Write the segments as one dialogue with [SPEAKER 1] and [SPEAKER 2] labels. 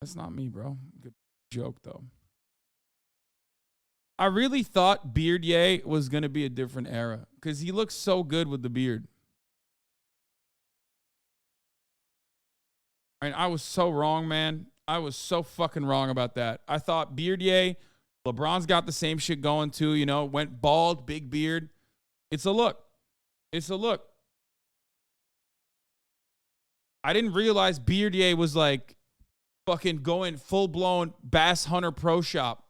[SPEAKER 1] That's not me, bro. Good joke, though. I really thought Beard Ye was going to be a different era because he looks so good with the beard. And I was so wrong, man. I was so fucking wrong about that. I thought Beard Ye, LeBron's got the same shit going too, you know, went bald, big beard. It's a look. It's a look. I didn't realize Beard Ye was like fucking going full-blown Bass Hunter Pro Shop.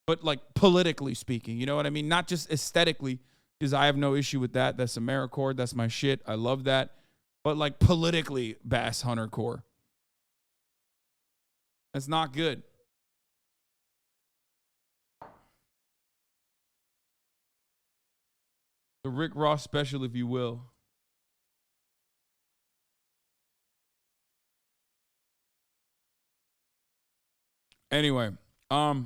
[SPEAKER 1] But like politically speaking, you know what I mean? Not just aesthetically, because I have no issue with that. That's AmeriCorps. That's my shit. I love that. But like politically, Bass Hunter Core. That's not good. The Rick Ross special, if you will. Anyway, I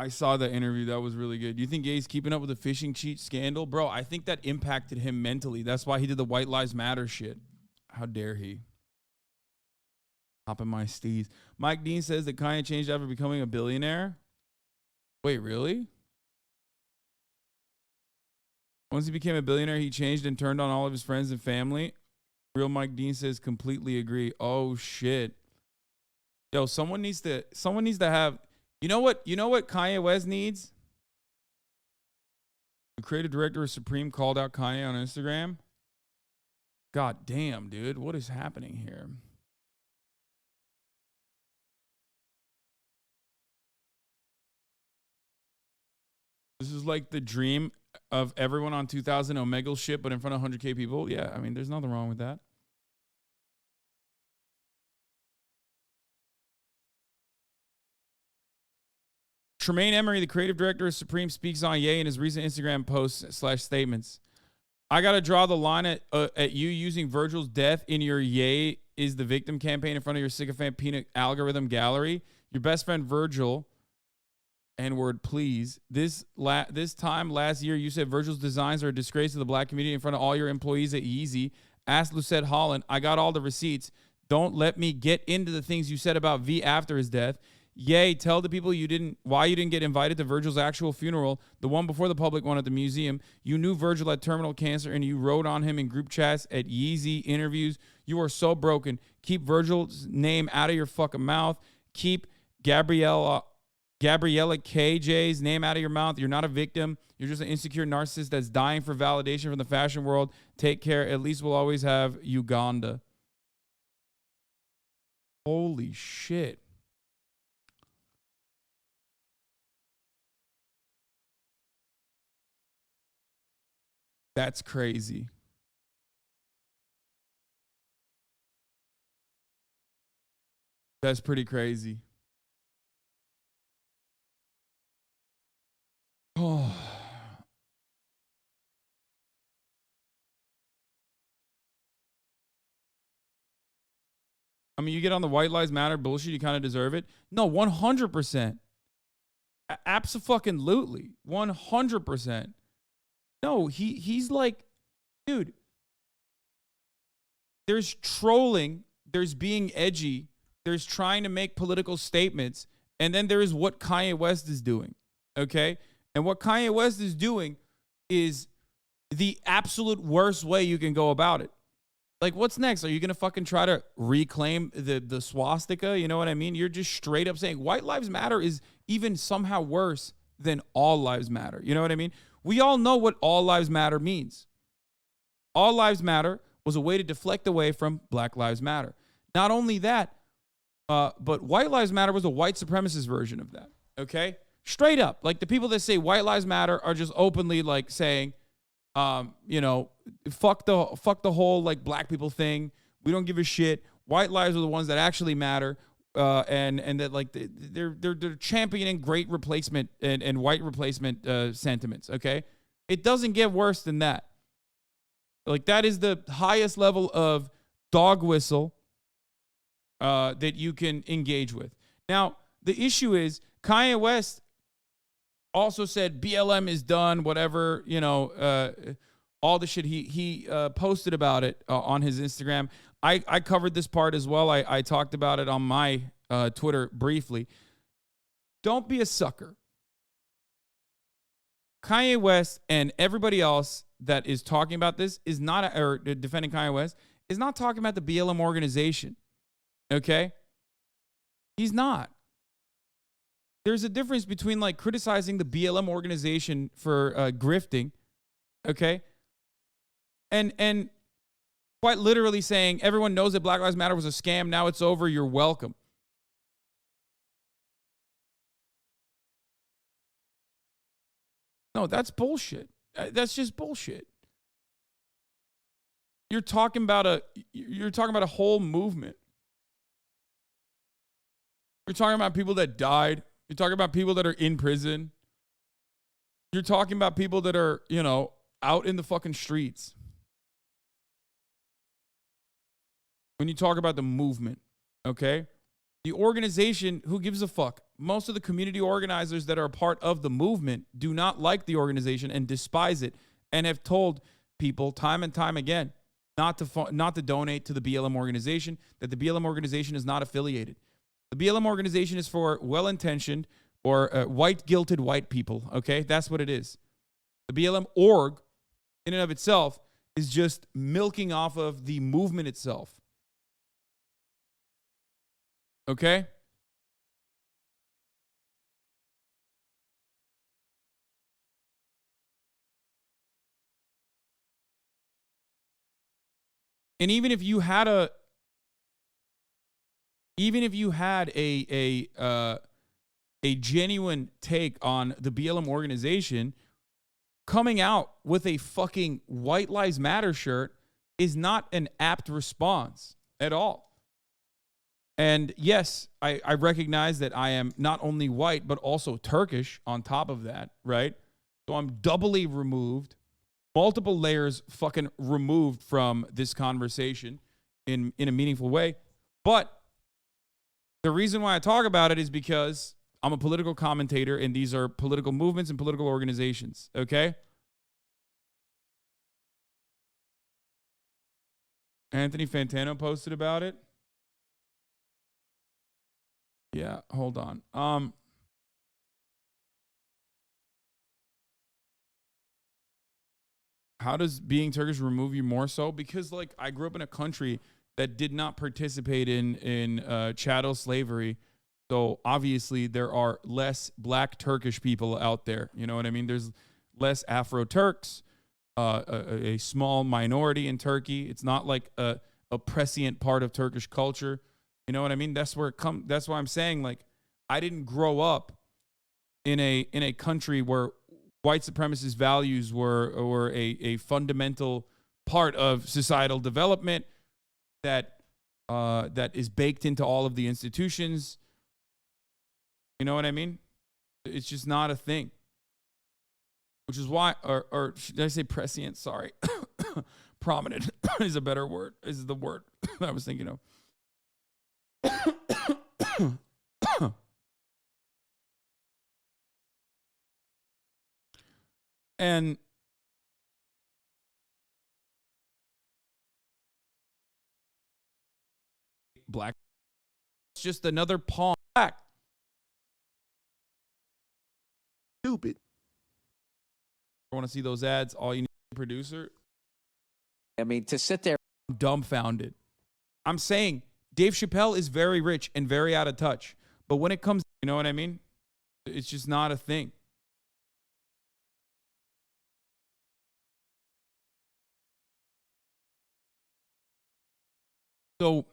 [SPEAKER 1] saw that interview. That was really good. Do you think Ye's keeping up with the fishing cheat scandal? Bro, I think that impacted him mentally. That's why he did the White Lives Matter shit. How dare he? Hopping my steez. Mike Dean says that Kanye changed after becoming a billionaire. Wait, really? Once he became a billionaire, he changed and turned on all of his friends and family. Real Mike Dean says completely agree. Oh shit. Yo, someone needs to have, you know what Kanye West needs? The creative director of Supreme called out Kanye on Instagram. God damn, dude. What is happening here? This is like the dream of everyone on 2000 Omegle shit, but in front of 100K people. Yeah, I mean, there's nothing wrong with that. Tremaine Emory, the creative director of Supreme, speaks on Ye in his recent Instagram posts / statements. I got to draw the line at you using Virgil's death in your Ye is the victim campaign in front of your sycophant peanut algorithm gallery. Your best friend Virgil, N-word, please. This time last year, you said Virgil's designs are a disgrace to the black community in front of all your employees at Yeezy. Ask Lucette Holland. I got all the receipts. Don't let me get into the things you said about V after his death. Ye, tell the people why you didn't get invited to Virgil's actual funeral, the one before the public one at the museum. You knew Virgil had terminal cancer and you wrote on him in group chats at Yeezy interviews. You are so broken. Keep Virgil's name out of your fucking mouth. Keep Gabriella KJ's name out of your mouth. You're not a victim. You're just an insecure narcissist that's dying for validation from the fashion world. Take care. At least we'll always have Uganda. Holy shit. That's crazy. That's pretty crazy. Oh. I mean, you get on the White Lives Matter bullshit, you kind of deserve it. No, 100%. Abso-fucking-lutely. 100%. No, he's like, dude, there's trolling, there's being edgy, there's trying to make political statements, and then there is what Kanye West is doing, okay? And what Kanye West is doing is the absolute worst way you can go about it. Like, what's next? Are you going to fucking try to reclaim the swastika? You know what I mean? You're just straight up saying White Lives Matter is even somehow worse than All Lives Matter. You know what I mean? We all know what All Lives Matter means. All Lives Matter was a way to deflect away from Black Lives Matter. Not only that, but White Lives Matter was a white supremacist version of that, okay? Straight up. Like, the people that say White Lives Matter are just openly, like, saying, you know, fuck the whole, like, black people thing. We don't give a shit. White lives are the ones that actually matter. And that, like, they're championing great replacement and white replacement sentiments, okay? It doesn't get worse than that. Like, that is the highest level of dog whistle that you can engage with. Now, the issue is Kanye West also said BLM is done, whatever, you know, all the shit he posted about it on his Instagram. I covered this part as well. I talked about it on my Twitter briefly. Don't be a sucker. Kanye West and everybody else that is talking about this is not, or defending Kanye West, is not talking about the BLM organization. Okay? He's not. There's a difference between like criticizing the BLM organization for grifting, okay? And quite literally saying, everyone knows that Black Lives Matter was a scam. Now it's over. You're welcome. No, that's bullshit. That's just bullshit. You're talking about a whole movement. You're talking about people that died. You're talking about people that are in prison. You're talking about people that are, you know, out in the fucking streets. When you talk about the movement, okay? The organization, who gives a fuck? Most of the community organizers that are a part of the movement do not like the organization and despise it, and have told people time and time again not to donate to the BLM organization, that the BLM organization is not affiliated. The BLM organization is for well-intentioned or white-guilted white people, okay? That's what it is. The BLM org, in and of itself, is just milking off of the movement itself. Okay? And even if you had a genuine take on the BLM organization, coming out with a fucking White Lives Matter shirt is not an apt response at all. And yes, I recognize that I am not only white, but also Turkish on top of that, right? So I'm doubly removed, multiple layers fucking removed from this conversation in a meaningful way. But the reason why I talk about it is because I'm a political commentator, and these are political movements and political organizations, okay? Anthony Fantano posted about it. Yeah, hold on. How does being Turkish remove you more so? Because like I grew up in a country that did not participate in chattel slavery. So obviously there are less black Turkish people out there. You know what I mean? There's less Afro-Turks, a small minority in Turkey. It's not like a prescient part of Turkish culture. You know what I mean? That's where it comes. That's why I'm saying, like, I didn't grow up in a country where white supremacist values were a fundamental part of societal development that is baked into all of the institutions. You know what I mean? It's just not a thing. Which is why, or should I say prescient? Sorry. Prominent is a better word. Is the word I was thinking of. And black, it's just another pawn back. Stupid. I want to see those ads. All you need is a producer.
[SPEAKER 2] I mean, to sit there.
[SPEAKER 1] I'm dumbfounded. I'm saying Dave Chappelle is very rich and very out of touch. But when it comes, you know what I mean? It's just not a thing. So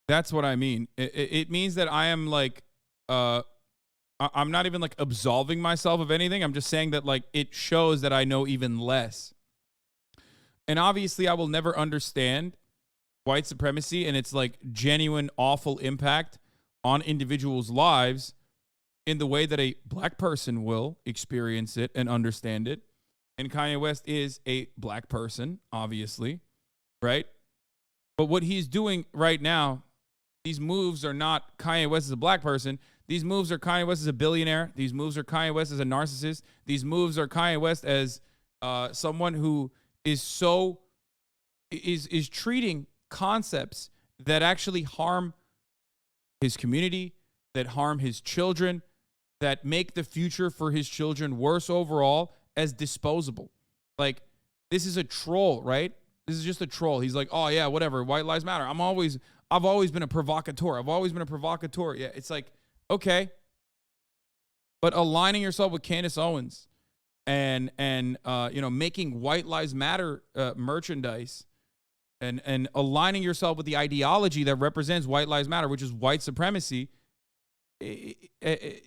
[SPEAKER 1] that's what I mean. It means that I am like, I'm not even like absolving myself of anything. I'm just saying that like it shows that I know even less. And obviously I will never understand white supremacy and its like genuine awful impact on individuals' lives in the way that a black person will experience it and understand it. And Kanye West is a black person, obviously, right? But what he's doing right now, these moves are not Kanye West as a black person. These moves are Kanye West as a billionaire. These moves are Kanye West as a narcissist. These moves are Kanye West as someone who is treating concepts that actually harm his community, that harm his children, that make the future for his children worse overall as disposable. Like, this is a troll, right? This is just a troll. He's like, oh yeah, whatever, white lives matter. I've always been a provocateur. I've always been a provocateur. Yeah, it's like, okay. But aligning yourself with Candace Owens and making White Lives Matter merchandise and aligning yourself with the ideology that represents White Lives Matter, which is white supremacy,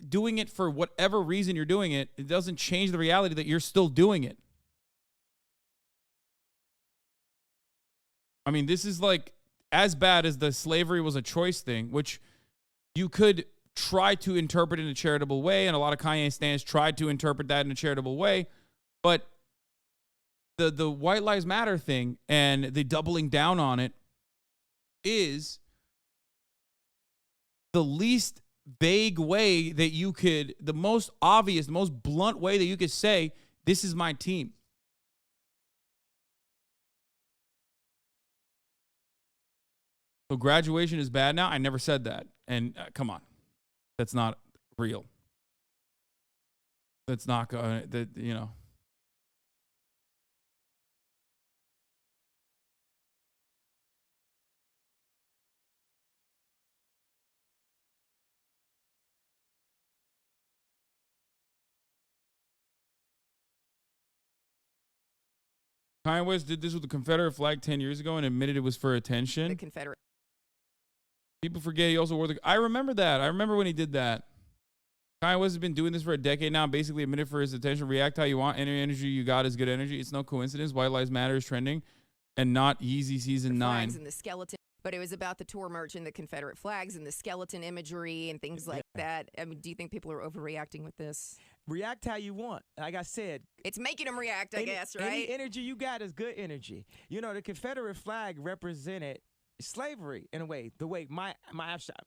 [SPEAKER 1] doing it for whatever reason you're doing it, it doesn't change the reality that you're still doing it. I mean, this is like as bad as the slavery was a choice thing, which you could try to interpret in a charitable way, and a lot of Kanye stans tried to interpret that in a charitable way, but the White Lives Matter thing and the doubling down on it is the least vague way that you could, the most obvious, the most blunt way that you could say, this is my team. So graduation is bad now? I never said that. And come on. That's not real. That's not going to, Kanye West did this with the Confederate flag 10 years ago and admitted it was for attention.
[SPEAKER 3] The Confederate.
[SPEAKER 1] People forget he also wore the... I remember that. I remember when he did that. Kanye West has been doing this for a decade now, basically admitted for his attention. React how you want. Any energy you got is good energy. It's no coincidence. White Lives Matter is trending and not Yeezy Season 9.
[SPEAKER 3] And the skeleton, but it was about the tour merch and the Confederate flags and the skeleton imagery and things like that. I mean, do you think people are overreacting with this?
[SPEAKER 4] React how you want. Like I said,
[SPEAKER 3] it's making them react, I guess, right?
[SPEAKER 4] Any energy you got is good energy. You know, the Confederate flag represented slavery in a way. The way my abstract,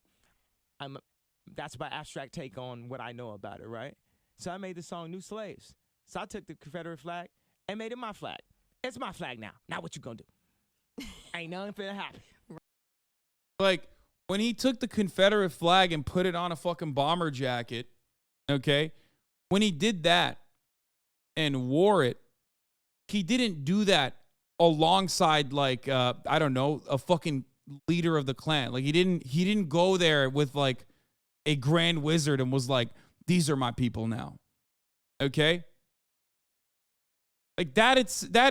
[SPEAKER 4] that's my abstract take on what I know about it, right? So I made the song New Slaves. So I took the Confederate flag and made it my flag. It's my flag now. Now what you gonna do? Ain't nothing finna happen.
[SPEAKER 1] Like, when he took the Confederate flag and put it on a fucking bomber jacket, okay? When he did that and wore it, he didn't do that alongside, like, I don't know, a fucking leader of the Klan. Like, he didn't go there with, like, a grand wizard and was like, these are my people now. Okay? Like, that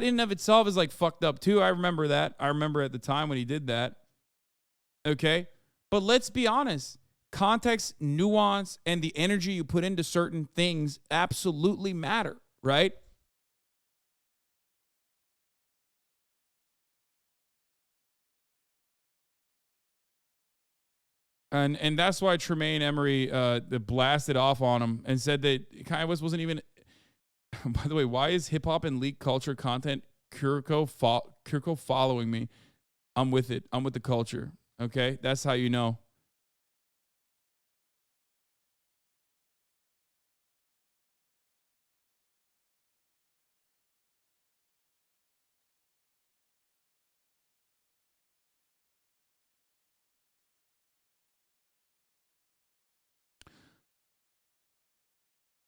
[SPEAKER 1] in and of itself is, like, fucked up, too. I remember that. I remember at the time when he did that. Okay? But let's be honest. Context, nuance, and the energy you put into certain things absolutely matter, right? And that's why Tremaine Emory blasted off on him and said that Kanye West wasn't even... By the way, why is hip-hop and leak culture content Kurko following me? I'm with it. I'm with the culture, okay? That's how you know.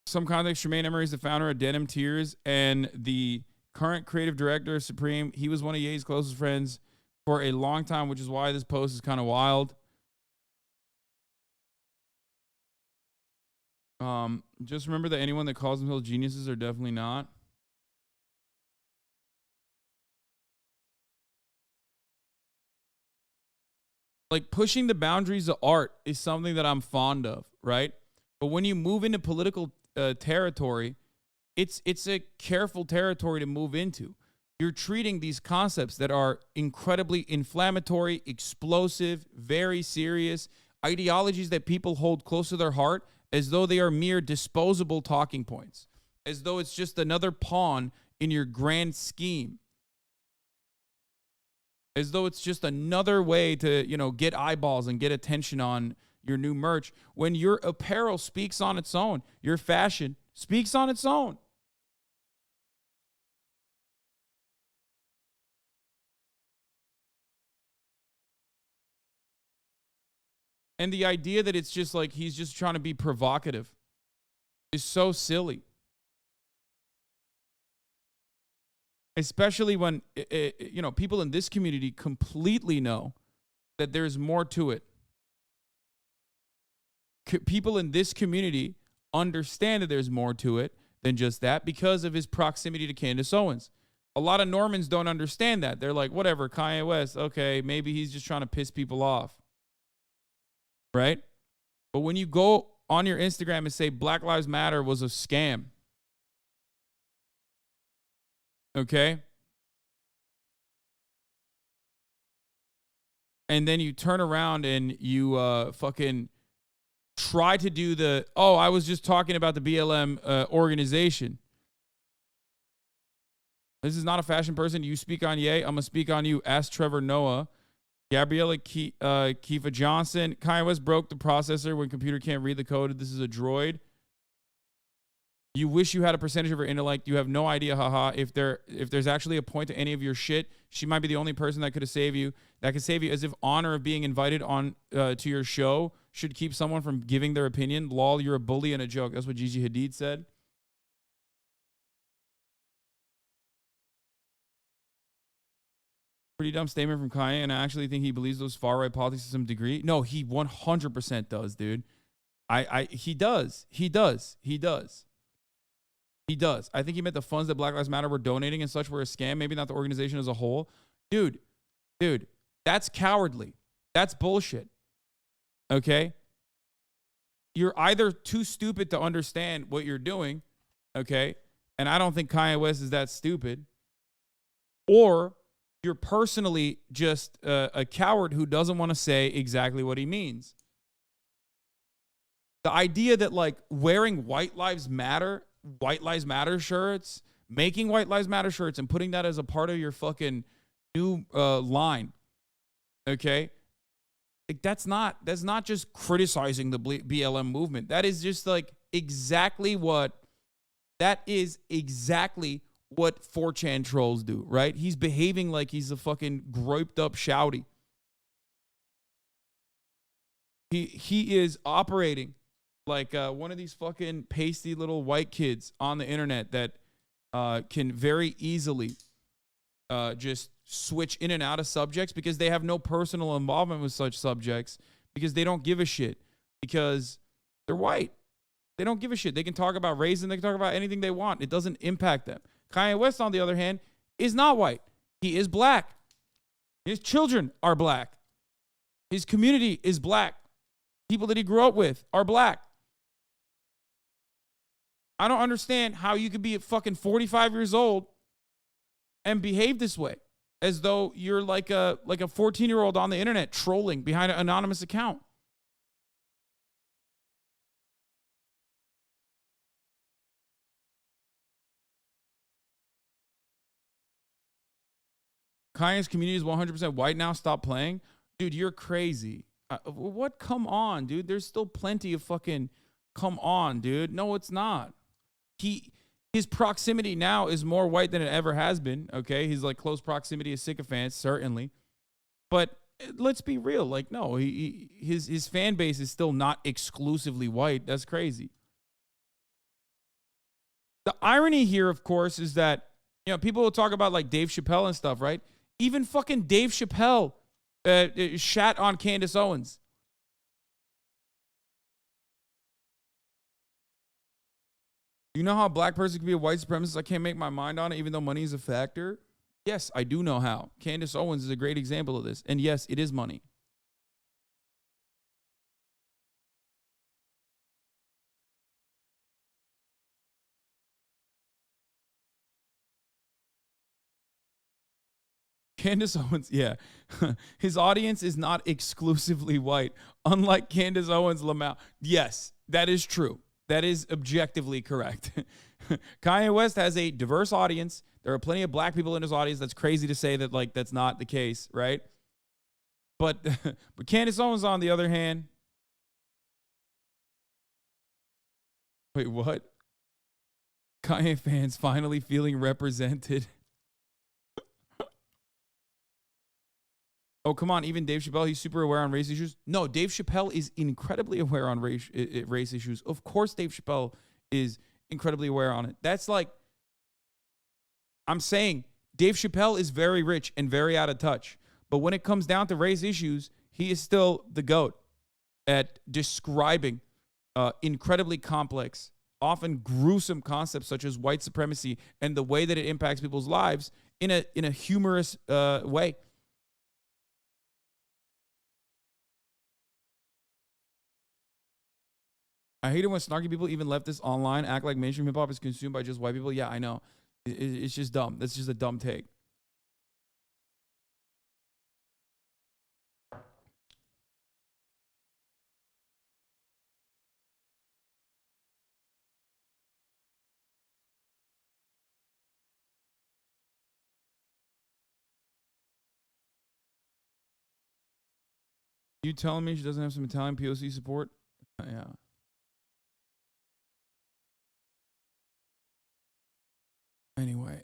[SPEAKER 1] Some context, Tremaine Emory is the founder of Denim Tears and the current creative director of Supreme. He was one of Ye's closest friends for a long time, which is why this post is kind of wild. Just remember that anyone that calls themselves geniuses are definitely not. Like, pushing the boundaries of art is something that I'm fond of, right? But when you move into political territory, it's a careful territory to move into. You're treating these concepts that are incredibly inflammatory, explosive, very serious, ideologies that people hold close to their heart, as though they are mere disposable talking points, as though it's just another pawn in your grand scheme, as though it's just another way to, get eyeballs and get attention on your new merch, when your apparel speaks on its own, your fashion speaks on its own. And the idea that it's just like he's just trying to be provocative is so silly. Especially when, you know, people in this community completely know that there's more to it. People in this community understand that there's more to it than just that because of his proximity to Candace Owens. A lot of Normans don't understand that. They're like, whatever, Kanye West, okay, maybe he's just trying to piss people off. Right? But when you go on your Instagram and say Black Lives Matter was a scam, okay? And then you turn around and you fucking try to do the, oh, I was just talking about the BLM organization. This is not a fashion person. You speak on Ye. I'm going to speak on you. Ask Trevor Noah. Gabriella Kifa Johnson. Kanye West broke the processor when computer can't read the code. This is a droid. You wish you had a percentage of her intellect. You have no idea, haha. If there's actually a point to any of your shit, she might be the only person that could save you. That could save you, as if honor of being invited on to your show should keep someone from giving their opinion. Lol, you're a bully and a joke. That's what Gigi Hadid said. Pretty dumb statement from Kanye, and I actually think he believes those far-right politics to some degree. No, he 100% does, dude. He does. I think he meant the funds that Black Lives Matter were donating and such were a scam. Maybe not the organization as a whole. Dude, that's cowardly. That's bullshit. Okay? You're either too stupid to understand what you're doing, okay? And I don't think Kanye West is that stupid. Or you're personally just a coward who doesn't want to say exactly what he means. The idea that, like, wearing White Lives Matter shirts, making White Lives Matter shirts and putting that as a part of your fucking new line, okay? Like, that's not just criticizing the BLM movement. That is just like exactly what 4chan trolls do, right? He's behaving like he's a fucking groped up shouty. He is operating like one of these fucking pasty little white kids on the internet that can very easily just switch in and out of subjects because they have no personal involvement with such subjects because they don't give a shit because they're white. They don't give a shit. They can talk about race and they can talk about anything they want. It doesn't impact them. Kanye West, on the other hand, is not white. He is black. His children are black. His community is black. People that he grew up with are black. I don't understand how you could be at fucking 45 years old and behave this way as though you're like a 14-year-old on the internet trolling behind an anonymous account. Kanye's community is 100% white now. Stop playing. Dude, you're crazy. What? Come on, dude. There's still plenty of fucking... Come on, dude. No, it's not. His proximity now is more white than it ever has been, okay? He's like close proximity of sycophants, certainly. But let's be real. Like, no, his fan base is still not exclusively white. That's crazy. The irony here, of course, is that, you know, people will talk about like Dave Chappelle and stuff, right? Even fucking Dave Chappelle shat on Candace Owens. You know how a black person can be a white supremacist? I can't make my mind on it, even though money is a factor. Yes, I do know how. Candace Owens is a great example of this. And yes, it is money. Candace Owens, yeah. His audience is not exclusively white, unlike Candace Owens Lamau. Yes, that is true. That is objectively correct. Kanye West has a diverse audience. There are plenty of black people in his audience. That's crazy to say that, like, that's not the case, right? But Candace Owens, on the other hand, wait, what? Kanye fans finally feeling represented. Oh, come on. Even Dave Chappelle, he's super aware on race issues. No, Dave Chappelle is incredibly aware on race issues. Of course, Dave Chappelle is incredibly aware on it. That's like, I'm saying Dave Chappelle is very rich and very out of touch. But when it comes down to race issues, he is still the GOAT at describing incredibly complex, often gruesome concepts such as white supremacy and the way that it impacts people's lives in a humorous way. I hate it when snarky people, even leftists online, act like mainstream hip hop is consumed by just white people. Yeah, I know. It's just dumb. That's just a dumb take. You telling me she doesn't have some Italian POC support? Yeah. Anyway,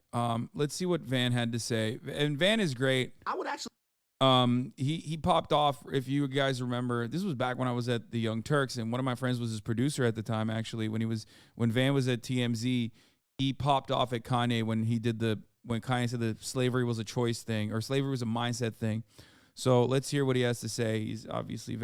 [SPEAKER 1] let's see what Van had to say. And Van is great.
[SPEAKER 5] I would actually.
[SPEAKER 1] He popped off. If you guys remember, this was back when I was at the Young Turks, and one of my friends was his producer at the time. Actually, when Van was at TMZ, he popped off at Kanye when Kanye said that slavery was a choice thing or slavery was a mindset thing. So let's hear what he has to say. He's obviously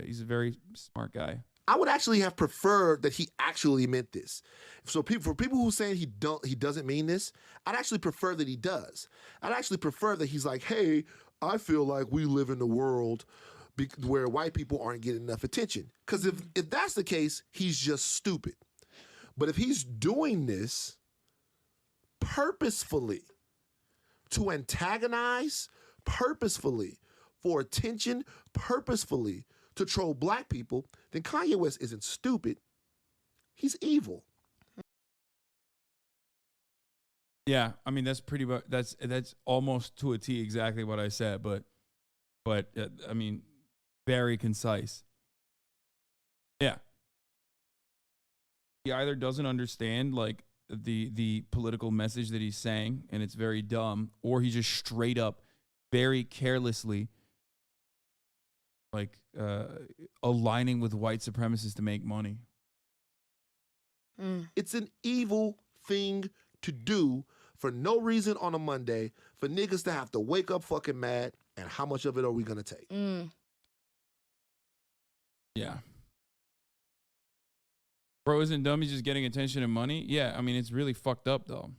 [SPEAKER 1] he's a very smart guy.
[SPEAKER 5] I would actually have preferred that he actually meant this. So for people who saying he doesn't mean this, I'd actually prefer that he does. I'd actually prefer that he's like, hey, I feel like we live in a world where white people aren't getting enough attention. Because if that's the case, he's just stupid. But if he's doing this purposefully to antagonize, purposefully for attention, purposefully to troll black people, then Kanye West isn't stupid. He's evil.
[SPEAKER 1] Yeah, I mean that's pretty much that's almost to a T exactly what I said, but I mean very concise. Yeah. He either doesn't understand like the political message that he's saying and it's very dumb, or he just straight up very carelessly like aligning with white supremacists to make money.
[SPEAKER 5] It's an evil thing to do for no reason on a Monday for niggas to have to wake up fucking mad, and how much of it are we gonna take?
[SPEAKER 1] Yeah. Bro, isn't dumb, he's just getting attention and money? Yeah, I mean, it's really fucked up though.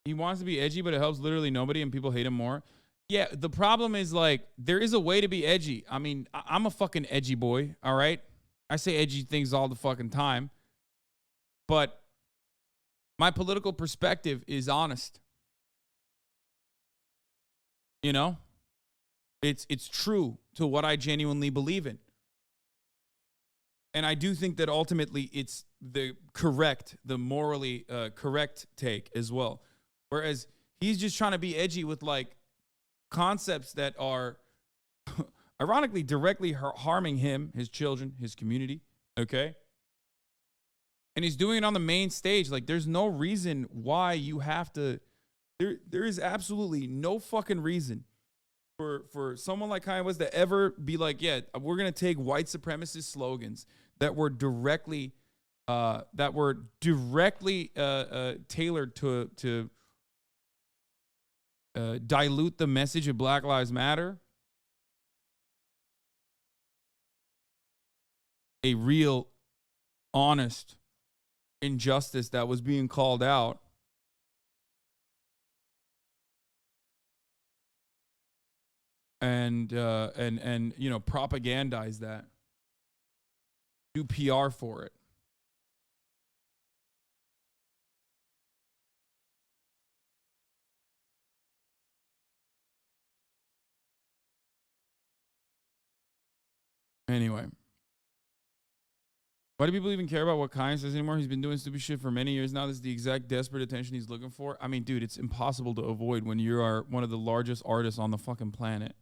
[SPEAKER 1] He wants to be edgy, but it helps literally nobody and people hate him more. Yeah, the problem is like, there is a way to be edgy. I mean, I'm a fucking edgy boy, all right? I say edgy things all the fucking time. But my political perspective is honest. You know? It's true to what I genuinely believe in. And I do think that ultimately it's the morally correct take as well. Whereas he's just trying to be edgy with like concepts that are ironically directly harming him, his children, his community. Okay. And he's doing it on the main stage. Like there's no reason why you have to, there is absolutely no fucking reason for someone like Kanye West to ever be like, yeah, we're going to take white supremacist slogans that were directly tailored to dilute the message of Black Lives Matter. A real, honest injustice that was being called out. And you know, propagandize that. Do PR for it. Anyway. Why do people even care about what Kanye says anymore? He's been doing stupid shit for many years now. This is the exact desperate attention he's looking for. I mean, dude, it's impossible to avoid when you are one of the largest artists on the fucking planet.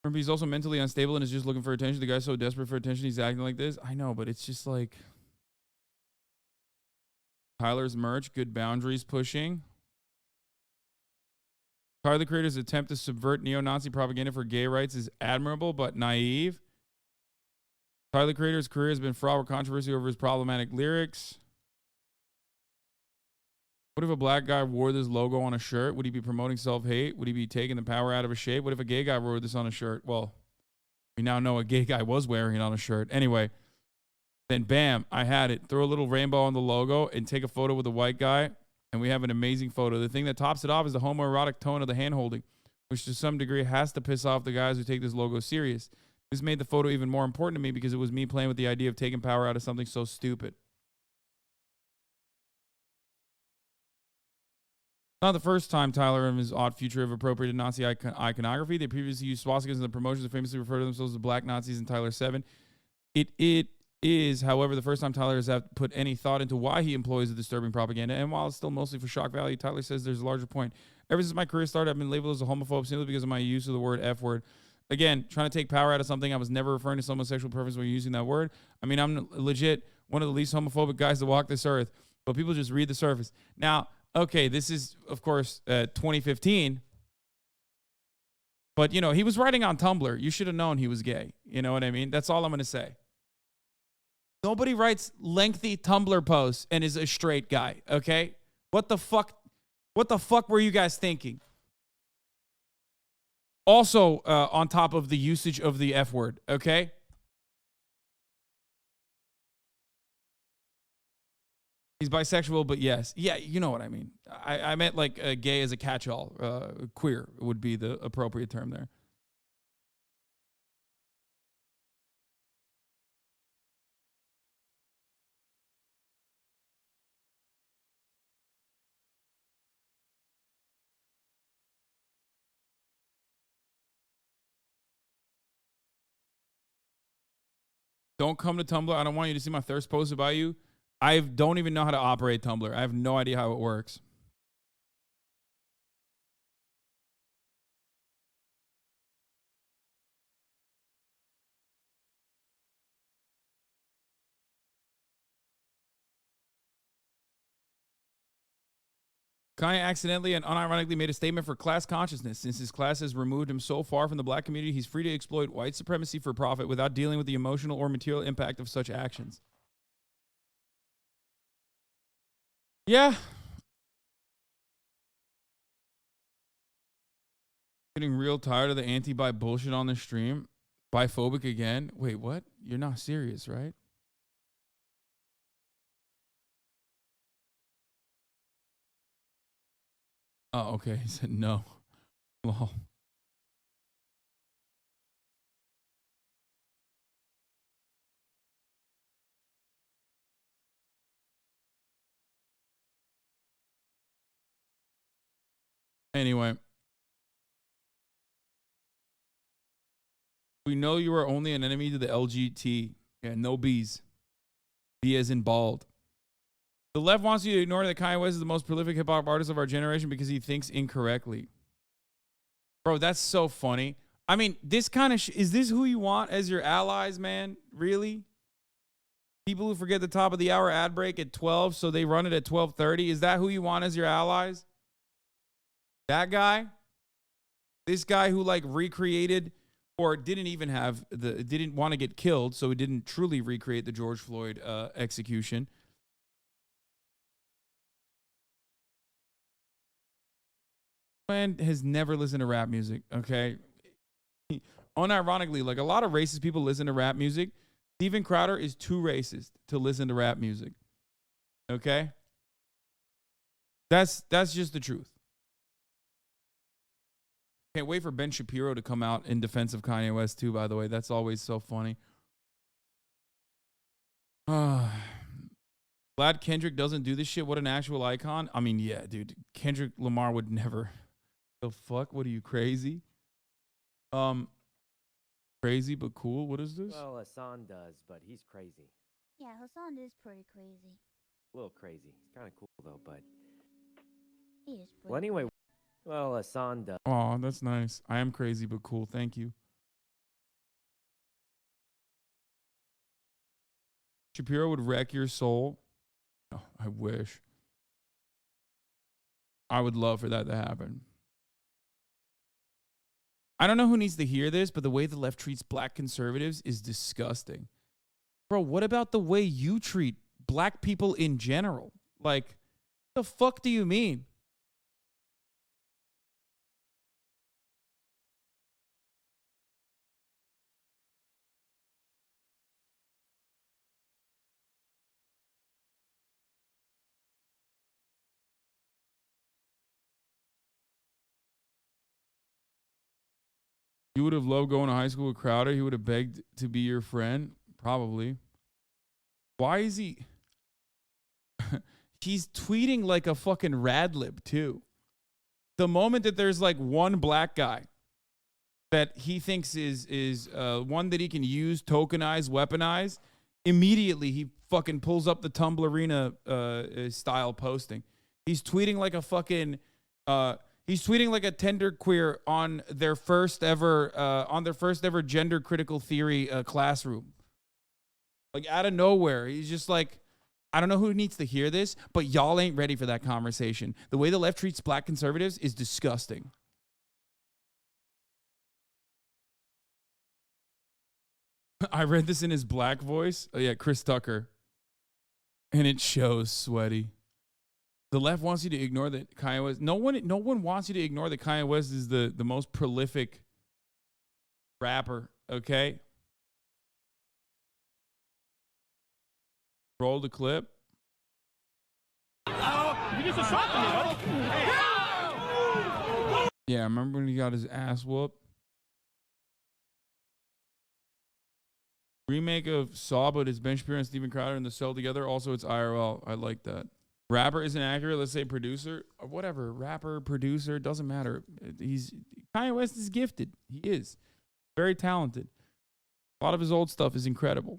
[SPEAKER 1] Remember, he's also mentally unstable and is just looking for attention. The guy's so desperate for attention, he's acting like this. I know, but it's just like Tyler's merch, good boundaries pushing. Tyler, the creator's attempt to subvert neo-Nazi propaganda for gay rights is admirable but naive. Tyler, the creator's career has been fraught with controversy over his problematic lyrics. What if a black guy wore this logo on a shirt? Would he be promoting self-hate? Would he be taking the power out of his shape? What if a gay guy wore this on a shirt? Well, we now know a gay guy was wearing it on a shirt. Anyway, then bam, I had it. Throw a little rainbow on the logo and take a photo with a white guy, and we have an amazing photo. The thing that tops it off is the homoerotic tone of the hand-holding, which to some degree has to piss off the guys who take this logo serious. This made the photo even more important to me because it was me playing with the idea of taking power out of something so stupid. Not the first time Tyler and his Odd Future have appropriated Nazi iconography. They previously used swastikas in the promotions and famously referred to themselves as Black Nazis in Tyler 7. It is, however, the first time Tyler has put any thought into why he employs the disturbing propaganda. And while it's still mostly for shock value, Tyler says there's a larger point. Ever since my career started, I've been labeled as a homophobe simply because of my use of the word F word. Again, trying to take power out of something. I was never referring to someone's sexual preference when using that word. I mean, I'm legit one of the least homophobic guys to walk this earth, but people just read the surface. Now, okay, this is, of course, 2015. But, you know, he was writing on Tumblr. You should have known he was gay. You know what I mean? That's all I'm going to say. Nobody writes lengthy Tumblr posts and is a straight guy, okay? What the fuck? What the fuck were you guys thinking? Also, on top of the usage of the F word, okay? He's bisexual, but yes. Yeah, you know what I mean. I meant like gay as a catch-all. Queer would be the appropriate term there. Don't come to Tumblr. I don't want you to see my thirst posts about you. I don't even know how to operate Tumblr. I have no idea how it works. Kanye accidentally and unironically made a statement for class consciousness. Since his class has removed him so far from the black community, he's free to exploit white supremacy for profit without dealing with the emotional or material impact of such actions. Yeah. Getting real tired of the anti-bi bullshit on the stream. Biphobic again. Wait, what? You're not serious, right? Oh, okay. He said no. Lol. Anyway. We know you are only an enemy to the LGBT. Yeah, no B's. B as in bald. The left wants you to ignore that Kanye West is the most prolific hip-hop artist of our generation because he thinks incorrectly. Bro, that's so funny. I mean, this kind of is this who you want as your allies, man? Really? People who forget the top of the hour ad break at 12, so they run it at 12:30. Is that who you want as your allies? That guy? This guy who like recreated or didn't want to get killed, so he didn't truly recreate the George Floyd execution. Man has never listened to rap music, okay? Unironically, like a lot of racist people listen to rap music. Steven Crowder is too racist to listen to rap music. Okay? That's just the truth. Can't wait for Ben Shapiro to come out in defense of Kanye West too, by the way. That's always so funny. Glad Kendrick doesn't do this shit. What an actual icon. I mean, yeah, dude. Kendrick Lamar would never. The fuck? What are you, crazy? Crazy but cool. What is this?
[SPEAKER 6] Well, Hasan does, but he's crazy.
[SPEAKER 7] Yeah, Hasan is pretty crazy.
[SPEAKER 6] A little crazy. He's kind of cool, though, but...
[SPEAKER 7] He is pretty
[SPEAKER 6] Well, anyway, well, Hasan does.
[SPEAKER 1] Oh, that's nice. I am crazy but cool. Thank you. Shapiro would wreck your soul. Oh, I wish. I would love for that to happen. I don't know who needs to hear this, but the way the left treats black conservatives is disgusting. Bro, what about the way you treat black people in general? Like, the fuck do you mean? You would have loved going to high school with Crowder. He would have begged to be your friend. Probably. Why is he? He's tweeting like a fucking radlib too. The moment that there's like one black guy that he thinks is one that he can use, tokenize, weaponize, immediately he fucking pulls up the Tumblr Arena style posting. He's tweeting like a fucking he's tweeting like a tenderqueer on their first ever gender critical theory classroom. Like out of nowhere, he's just like, I don't know who needs to hear this, but y'all ain't ready for that conversation. The way the left treats black conservatives is disgusting. I read this in his black voice. Oh yeah, Chris Tucker. And it shows, sweaty. The left wants you to ignore that Kanye West. No one wants you to ignore that Kanye West is the most prolific rapper, okay? Roll the clip. Yeah, remember when he got his ass whooped? Remake of Saw, but it's Ben Shapiro and Steven Crowder in the cell together. Also, it's IRL. I like that. Rapper isn't accurate. Let's say producer or whatever. Rapper, producer, doesn't matter. Kanye West is gifted. He is very talented. A lot of his old stuff is incredible.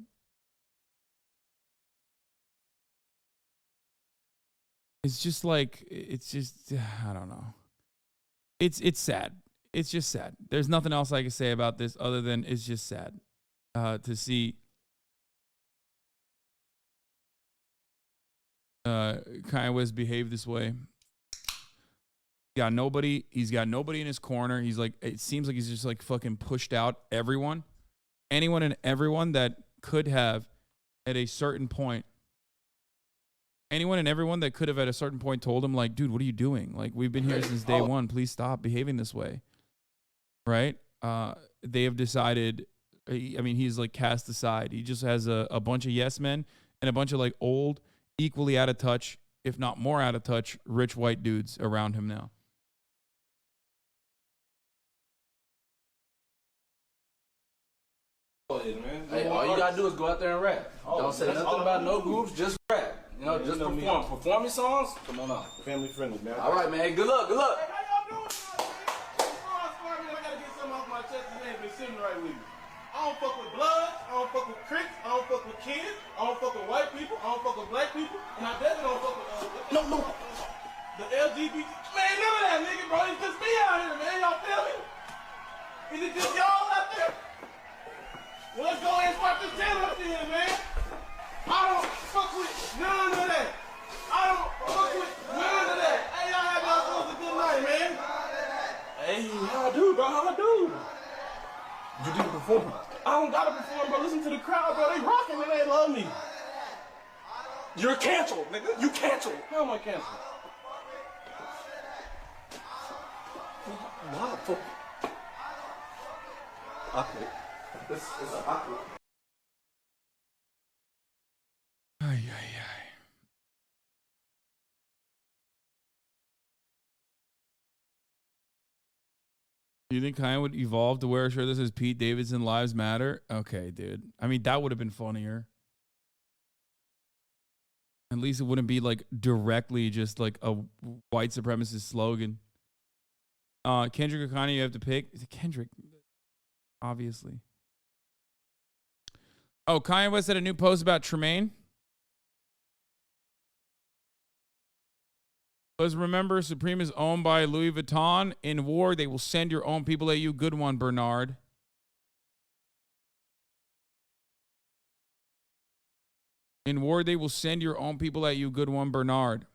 [SPEAKER 1] It's just like, I don't know. It's sad. It's just sad. There's nothing else I can say about this other than it's just sad to see Kanye West behave this way. He's got nobody in his corner. He's like, it seems like he's just like fucking pushed out anyone and everyone that could have at a certain point. Anyone and everyone that could have at a certain point told him, like, dude, what are you doing? Like, we've been here since day one. Please stop behaving this way. Right? They have decided, I mean, he's like cast aside. He just has a bunch of yes men and a bunch of like old, equally out of touch, if not more out of touch, rich white dudes around him now.
[SPEAKER 8] Hey, all you gotta do is go out there and rap. Don't say nothing about no groups, just rap. You know, just perform. Performing songs? Come on out. Family friendly, man. All right, man. Good luck. Good luck. Hey, how y'all doing? I gotta get something off my chest. You ain't been sitting right with me. I don't fuck with bloods. I don't fuck with Crips. I don't fuck with kids. I don't fuck with white people. I don't fuck with black people. And I definitely don't fuck with no. The LGBT. Man, none of that, nigga, bro. It's just me out here, man. Y'all feel me? Is it just y'all out there? Well, let's go ahead and start this channel up here, man. I don't fuck with none of that. I don't fuck with none of that. Hey, y'all have yourselves a good night, man. Hey, how I do, bro? How I do? You didn't perform. I don't gotta perform, bro. Listen to the crowd, bro. They rocking and they love me. You're canceled, nigga. You canceled. How am I canceled? Wow, fuck. Awkward. This is awkward.
[SPEAKER 1] Do you think Kanye would evolve to wear a shirt that says Pete Davidson Lives Matter? Okay, dude. I mean, that would have been funnier. At least it wouldn't be like directly just like a white supremacist slogan. Kendrick or Kanye, you have to pick. Is it Kendrick? Obviously. Oh, Kanye West had a new post about Tremaine. Let's remember, Supreme is owned by Louis Vuitton. In war, they will send your own people at you. Good one, Bernard. In war, they will send your own people at you. Good one, Bernard.